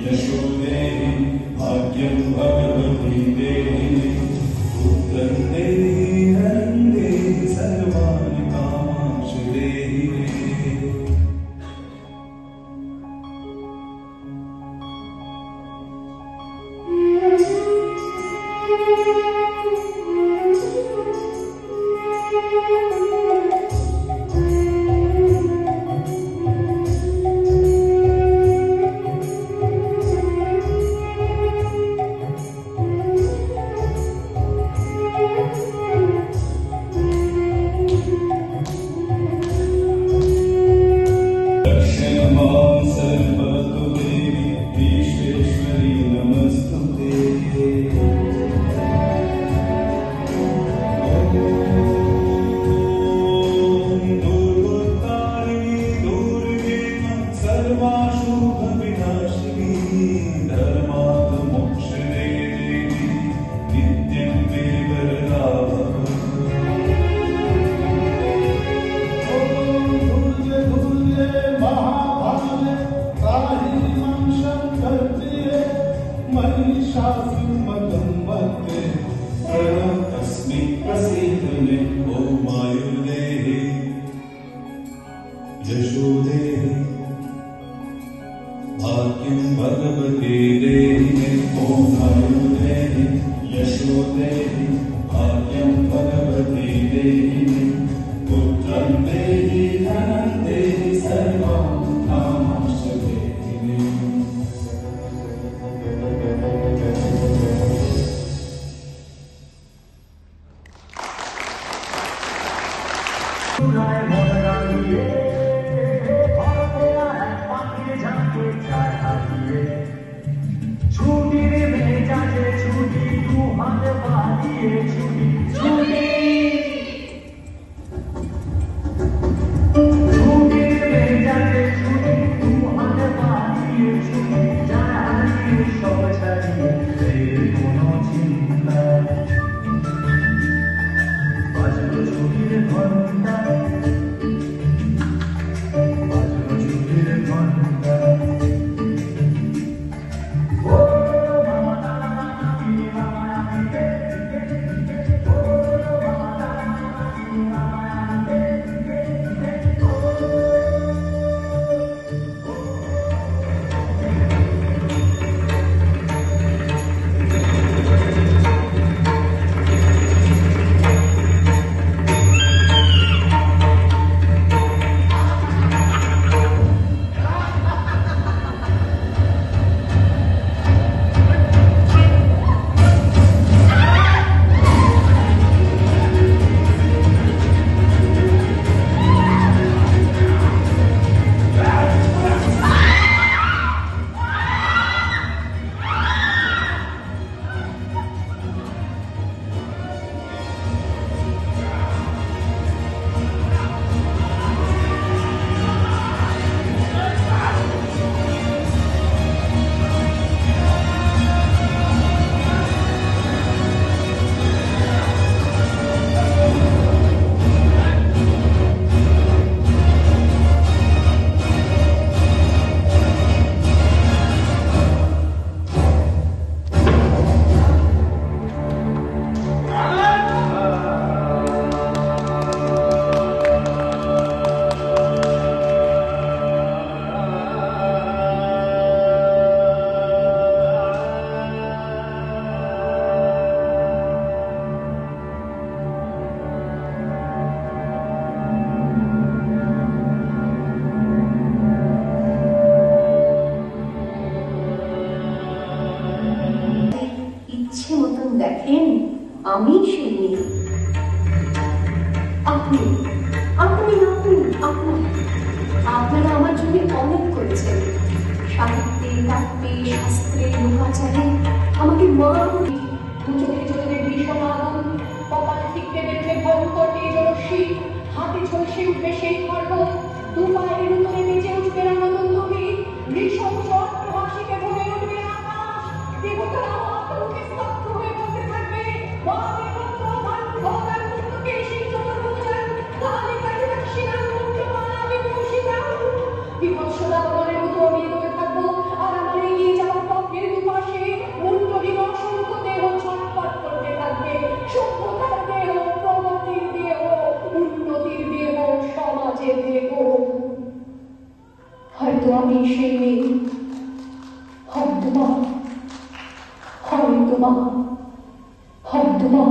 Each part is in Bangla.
यशोदेहि भाग्यं भगवती देहि पुत्रं देहि धनं देहि सर्वाणि कामांश देहि यशोदेहि भाग्यं भगवती देहि ॐ आयुर्देहि यशोदेहि भाग्यं भगवती देहि पुत्रं देहि धनं देहि सर्वाणि कामांश देहि দেখেন আমি সেই মেয়ে। আপনি আপনি আপনি আপনারা আমার জন্য অনেক করেছেন। সাহিত্যে, নাট্যে, শাস্ত্রে, লোকাচারে আমাকে ভীষণ আগুন, কপাল ঠিকতে বেঁধে ভয়ঙ্কর তেজরশ্মি, হাতে ঝলসে উঠবে সেই খর্ব, দু পায়ের উত্তরে বেঁচে উঠবে রামানন্দমী, নৃশংস অট্টহাসিকে ভরে উঠবে আকাশ, দেবতারা আতঙ্কে স্তব্ধ হয়ে বলতে থাকবে, বামে পুত্র ভগবান পুত্রকে সেই চতুর্ভুজান, কালে কালে দক্ষিণাং মুক্তমালা বিভূষিতাং, বিভৎসতা বনের মতো আমি এগোতে থাকবো, আর আমার এই মা, হদ্দ মা।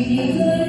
Thank you.